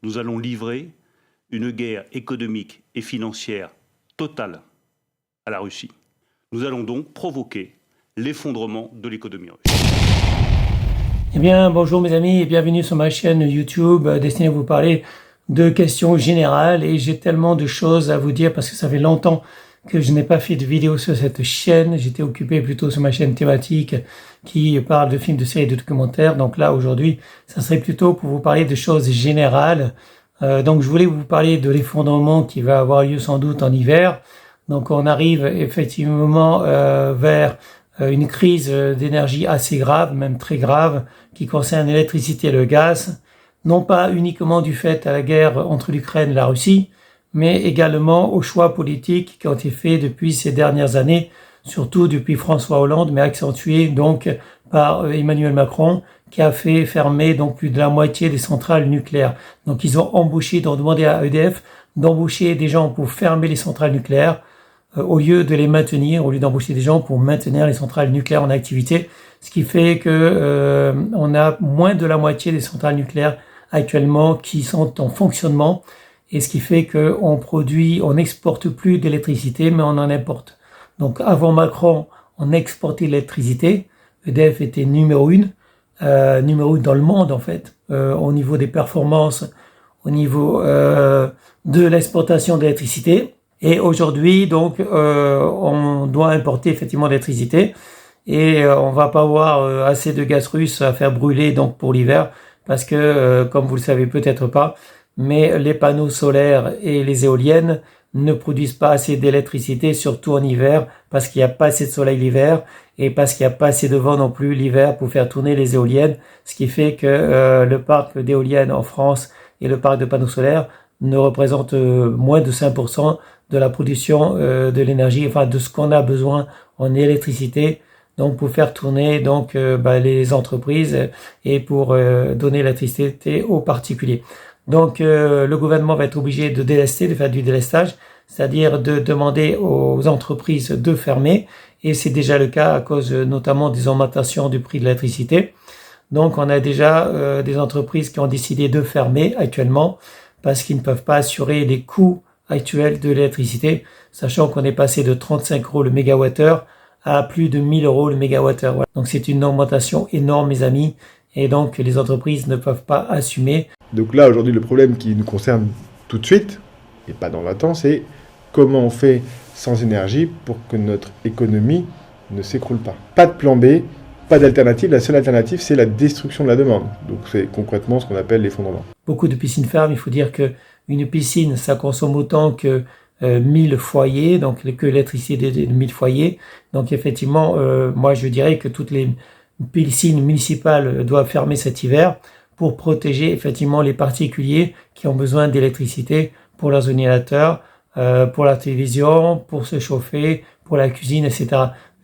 nous allons livrer une guerre économique et financière totale à la Russie. Nous allons donc provoquer l'effondrement de l'économie russe. Eh bien, bonjour mes amis et bienvenue sur ma chaîne YouTube destinée à vous parler de questions générales. Et j'ai tellement de choses à vous dire parce que ça fait longtemps que je n'ai pas fait de vidéo sur cette chaîne. J'étais occupé plutôt sur ma chaîne thématique qui parle de films, de séries, de documentaires. Donc là, aujourd'hui, ça serait plutôt pour vous parler de choses générales. Donc je voulais vous parler de l'effondrement qui va avoir lieu sans doute en hiver. Donc on arrive effectivement vers une crise d'énergie assez grave, même très grave, qui concerne l'électricité et le gaz, non pas uniquement du fait à la guerre entre l'Ukraine et la Russie, mais également aux choix politiques qui ont été faits depuis ces dernières années, surtout depuis François Hollande, mais accentués donc par Emmanuel Macron, qui a fait fermer donc plus de la moitié des centrales nucléaires. Donc ils ont demandé à EDF d'embaucher des gens pour fermer les centrales nucléaires, au lieu de les maintenir, au lieu d'embaucher des gens pour maintenir les centrales nucléaires en activité, ce qui fait que on a moins de la moitié des centrales nucléaires actuellement qui sont en fonctionnement, et ce qui fait que on n'exporte plus d'électricité, mais on en importe. Donc avant Macron, on exportait l'électricité, EDF était numéro 1 dans le monde en fait, au niveau des performances, au niveau de l'exportation d'électricité. Et aujourd'hui, donc, on doit importer effectivement l'électricité et on va pas avoir assez de gaz russe à faire brûler donc pour l'hiver parce que, comme vous le savez peut-être pas, mais les panneaux solaires et les éoliennes ne produisent pas assez d'électricité, surtout en hiver, parce qu'il n'y a pas assez de soleil l'hiver et parce qu'il n'y a pas assez de vent non plus l'hiver pour faire tourner les éoliennes, ce qui fait que le parc d'éoliennes en France et le parc de panneaux solaires ne représentent moins de 5% de la production de l'énergie, enfin de ce qu'on a besoin en électricité, donc pour faire tourner donc les entreprises et pour donner l'électricité aux particuliers. Donc le gouvernement va être obligé de délester, de faire du délestage, c'est-à-dire de demander aux entreprises de fermer, et c'est déjà le cas à cause notamment des augmentations du prix de l'électricité. Donc on a déjà des entreprises qui ont décidé de fermer actuellement parce qu'ils ne peuvent pas assurer les coûts actuels de l'électricité, sachant qu'on est passé de 35 € le mégawattheure à plus de 1000 € le mégawattheure. Voilà. Donc c'est une augmentation énorme, mes amis, et donc les entreprises ne peuvent pas assumer. Donc là, aujourd'hui, le problème qui nous concerne tout de suite, et pas dans le temps, c'est comment on fait sans énergie pour que notre économie ne s'écroule pas. Pas de plan B, pas d'alternative. La seule alternative, c'est la destruction de la demande. Donc c'est concrètement ce qu'on appelle l'effondrement. Beaucoup de piscines ferment. Il faut dire que une piscine, ça consomme autant que 1000 foyers, donc que l'électricité de 1000 foyers. Donc effectivement, moi je dirais que toutes les piscines municipales doivent fermer cet hiver pour protéger effectivement les particuliers qui ont besoin d'électricité pour leurs ordinateurs, pour la télévision, pour se chauffer, pour la cuisine, etc.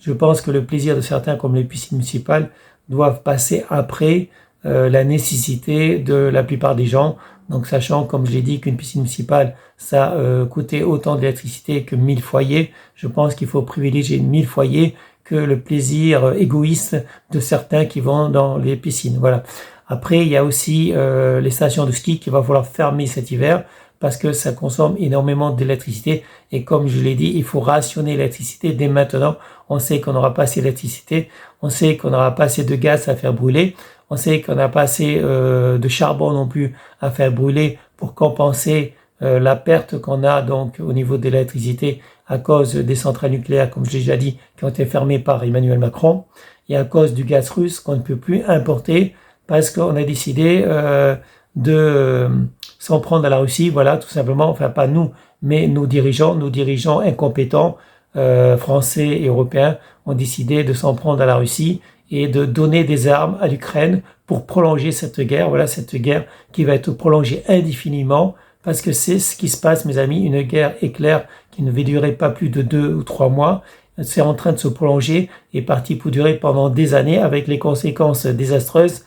Je pense que le plaisir de certains, comme les piscines municipales, doivent passer après la nécessité de la plupart des gens. Donc sachant, comme je l'ai dit, qu'une piscine municipale, ça coûtait autant d'électricité que 1000 foyers, je pense qu'il faut privilégier 1000 foyers que le plaisir égoïste de certains qui vont dans les piscines. Voilà. Après, il y a aussi les stations de ski qu'il va falloir fermer cet hiver parce que ça consomme énormément d'électricité. Et comme je l'ai dit, il faut rationner l'électricité dès maintenant. On sait qu'on n'aura pas assez d'électricité, on sait qu'on n'aura pas assez de gaz à faire brûler, on sait qu'on n'a pas assez de charbon non plus à faire brûler pour compenser la perte qu'on a donc au niveau de l'électricité à cause des centrales nucléaires, comme je l'ai déjà dit, qui ont été fermées par Emmanuel Macron, et à cause du gaz russe qu'on ne peut plus importer parce qu'on a décidé de s'en prendre à la Russie, voilà, tout simplement, enfin pas nous, mais nos dirigeants incompétents, français et européens, ont décidé de s'en prendre à la Russie et de donner des armes à l'Ukraine pour prolonger cette guerre, voilà, cette guerre qui va être prolongée indéfiniment, parce que c'est ce qui se passe, mes amis, une guerre éclair qui ne va durer pas plus de 2 ou 3 mois, c'est en train de se prolonger, est parti pour durer pendant des années avec les conséquences désastreuses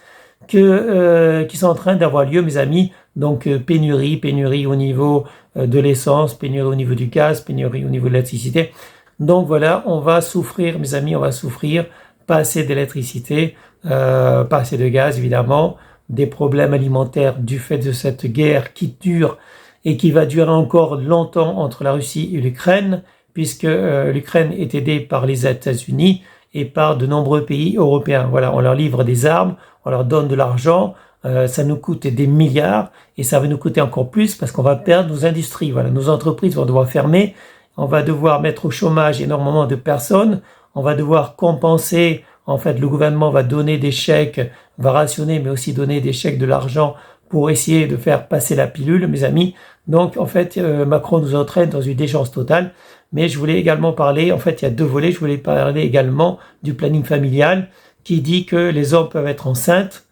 qui sont en train d'avoir lieu, mes amis. Donc pénurie au niveau de l'essence, pénurie au niveau du gaz, pénurie au niveau de l'électricité. Donc voilà, on va souffrir, mes amis, on va souffrir, pas assez d'électricité, pas assez de gaz évidemment. des problèmes alimentaires du fait de cette guerre qui dure et qui va durer encore longtemps entre la Russie et l'Ukraine, puisque l'Ukraine est aidée par les États-Unis et par de nombreux pays européens. Voilà, on leur livre des armes, on leur donne de l'argent, ça nous coûte des milliards et ça va nous coûter encore plus parce qu'on va perdre nos industries. Voilà, nos entreprises vont devoir fermer, on va devoir mettre au chômage énormément de personnes, on va devoir compenser. En fait, le gouvernement va donner des chèques, va rationner, mais aussi donner des chèques de l'argent pour essayer de faire passer la pilule, mes amis. Donc, en fait, Macron nous entraîne dans une déchéance totale. Mais je voulais également parler, en fait, il y a deux volets. Je voulais parler également du planning familial qui dit que les hommes peuvent être enceintes.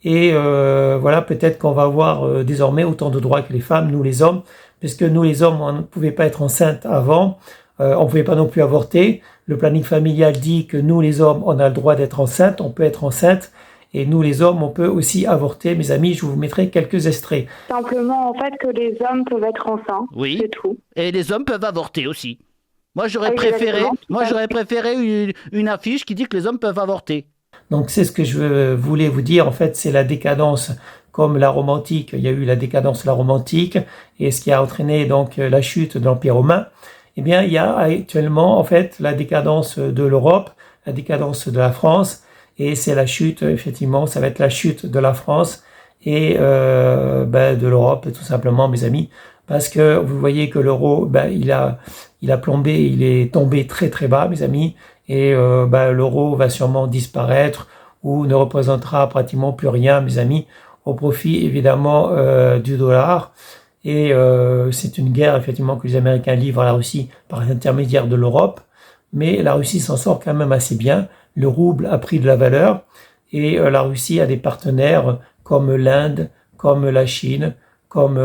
Et voilà, peut-être qu'on va avoir désormais autant de droits que les femmes, nous les hommes, puisque nous les hommes, on ne pouvait pas être enceintes avant. On ne pouvait pas non plus avorter. Le planning familial dit que nous les hommes, on a le droit d'être enceintes, on peut être enceinte. Et nous, les hommes, on peut aussi avorter. Mes amis, je vous mettrai quelques extraits. Simplement, en fait, que les hommes peuvent être enceints. Oui. C'est tout. Et les hommes peuvent avorter aussi. Moi, j'aurais Exactement. préféré une affiche qui dit que les hommes peuvent avorter. Donc, c'est ce que je voulais vous dire. En fait, c'est la décadence comme la romantique. Il y a eu la décadence, la romantique, et ce qui a entraîné donc la chute de l'Empire romain. Eh bien, il y a actuellement, en fait, la décadence de l'Europe, la décadence de la France. Et c'est la chute, effectivement, ça va être la chute de la France et de l'Europe, tout simplement, mes amis. Parce que vous voyez que l'euro, il a plombé, il est tombé très très bas, mes amis. Et l'euro va sûrement disparaître ou ne représentera pratiquement plus rien, mes amis, au profit évidemment du dollar. Et c'est une guerre, effectivement, que les Américains livrent à la Russie par l'intermédiaire de l'Europe. Mais la Russie s'en sort quand même assez bien. Le rouble a pris de la valeur et la Russie a des partenaires comme l'Inde, comme la Chine, comme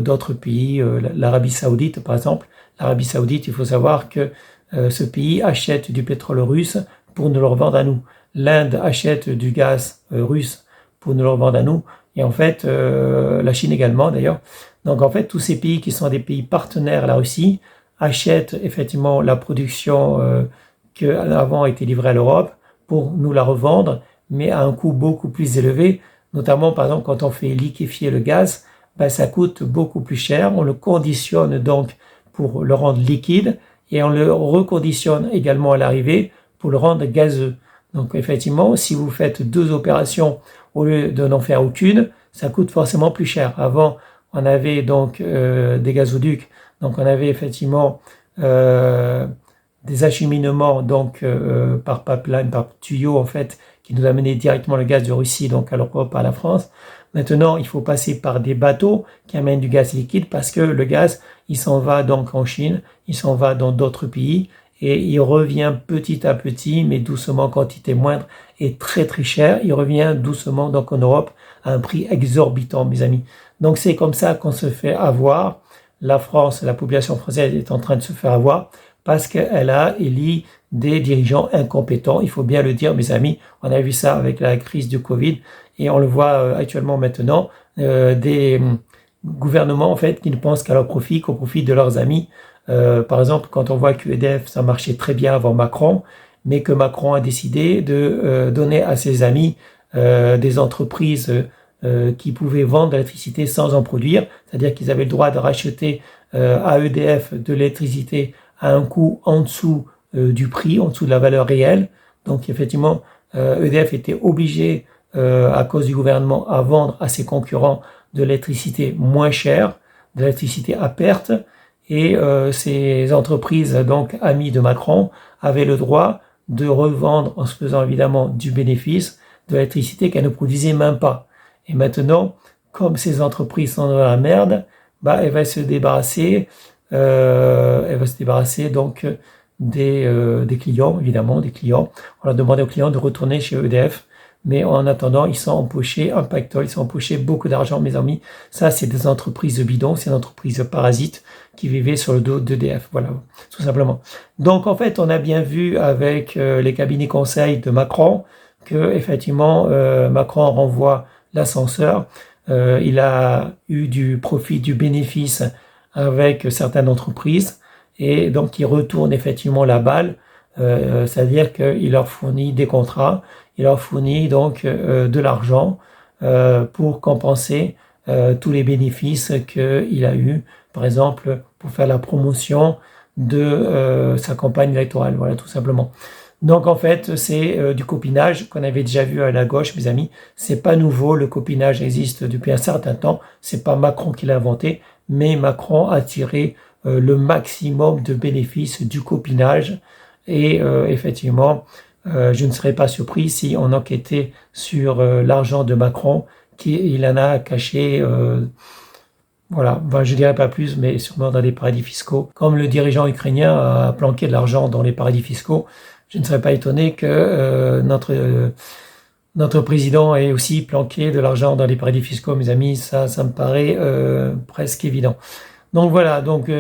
d'autres pays, l'Arabie Saoudite par exemple. L'Arabie Saoudite, il faut savoir que ce pays achète du pétrole russe pour nous le revendre à nous. L'Inde achète du gaz russe pour nous le revendre à nous. Et en fait, la Chine également d'ailleurs. Donc en fait, tous ces pays qui sont des pays partenaires à la Russie achètent effectivement la production qui avant été livrée à l'Europe pour nous la revendre, mais à un coût beaucoup plus élevé. Notamment, par exemple, quand on fait liquéfier le gaz, ça coûte beaucoup plus cher. On le conditionne donc pour le rendre liquide et on le reconditionne également à l'arrivée pour le rendre gazeux. Donc effectivement, si vous faites deux opérations au lieu de n'en faire aucune, ça coûte forcément plus cher. Avant, on avait donc des gazoducs, donc on avait effectivement des acheminements donc par pipeline, par tuyau en fait, qui nous amenaient directement le gaz de Russie donc à l'Europe, à la France. Maintenant, il faut passer par des bateaux qui amènent du gaz liquide parce que le gaz, il s'en va donc en Chine, il s'en va dans d'autres pays et il revient petit à petit, mais doucement, en quantité moindre et très très cher. Il revient doucement donc en Europe à un prix exorbitant, mes amis. Donc c'est comme ça qu'on se fait avoir. La France, la population française est en train de se faire avoir parce qu'elle a élu des dirigeants incompétents. Il faut bien le dire, mes amis. On a vu ça avec la crise du Covid et on le voit actuellement maintenant. Des gouvernements en fait qui ne pensent qu'à leur profit, qu'au profit de leurs amis. Par exemple, quand on voit que EDF, ça marchait très bien avant Macron, mais que Macron a décidé de donner à ses amis des entreprises qui pouvaient vendre de l'électricité sans en produire, c'est-à-dire qu'ils avaient le droit de racheter à EDF de l'électricité à un coût en dessous du prix, en dessous de la valeur réelle. Donc effectivement, EDF était obligé, à cause du gouvernement, à vendre à ses concurrents de l'électricité moins chère, de l'électricité à perte, et ces entreprises, donc amies de Macron, avaient le droit de revendre, en se faisant évidemment du bénéfice, de l'électricité qu'elles ne produisaient même pas. Et maintenant, comme ces entreprises sont dans la merde, elle va se débarrasser donc des clients, évidemment, des clients. On a demandé aux clients de retourner chez EDF, mais en attendant, ils sont empochés un pactole, ils sont empochés beaucoup d'argent, mes amis. Ça, c'est des entreprises bidons, c'est des entreprises parasites qui vivaient sur le dos d'EDF, voilà, tout simplement. Donc, en fait, on a bien vu avec les cabinets conseils de Macron que, effectivement, Macron renvoie l'ascenseur. Il a eu du profit, du bénéfice avec certaines entreprises et donc il retourne effectivement la balle, c'est-à-dire qu'il leur fournit des contrats, il leur fournit donc de l'argent pour compenser tous les bénéfices qu'il a eu, par exemple, pour faire la promotion de sa campagne électorale, voilà, tout simplement. Donc en fait, c'est du copinage qu'on avait déjà vu à la gauche, mes amis. C'est pas nouveau, le copinage existe depuis un certain temps. C'est pas Macron qui l'a inventé, mais Macron a tiré le maximum de bénéfices du copinage. Et effectivement, je ne serais pas surpris si on enquêtait sur l'argent de Macron, qu'il en a caché. Voilà, enfin, je dirais pas plus, mais sûrement dans des paradis fiscaux. Comme le dirigeant ukrainien a planqué de l'argent dans les paradis fiscaux, je ne serais pas étonné que notre président ait aussi planqué de l'argent dans les paradis fiscaux, mes amis. Ça me paraît presque évident. Donc voilà, donc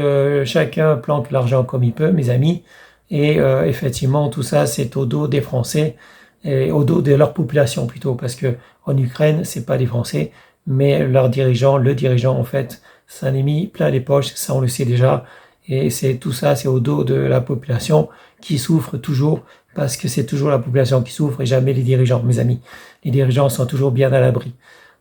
chacun planque l'argent comme il peut, mes amis. Et effectivement, tout ça, c'est au dos des Français et au dos de leur population plutôt, parce que en Ukraine, c'est pas des Français, mais leur dirigeant, le dirigeant en fait, ça en est mis plein les poches, ça on le sait déjà. Et c'est tout ça, c'est au dos de la population qui souffre toujours, parce que c'est toujours la population qui souffre et jamais les dirigeants, mes amis. Les dirigeants sont toujours bien à l'abri.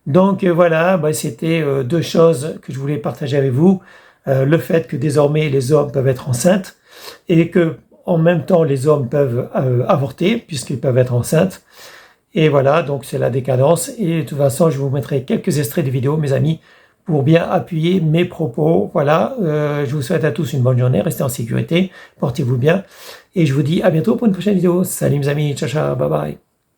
Donc voilà, c'était deux choses que je voulais partager avec vous. Le fait que désormais les hommes peuvent être enceintes et que en même temps les hommes peuvent avorter puisqu'ils peuvent être enceintes. Et voilà, donc c'est la décadence. Et de toute façon, je vous mettrai quelques extraits de vidéos, mes amis, pour bien appuyer mes propos. Voilà, je vous souhaite à tous une bonne journée, restez en sécurité, portez-vous bien. Et je vous dis à bientôt pour une prochaine vidéo. Salut mes amis, ciao ciao, bye bye.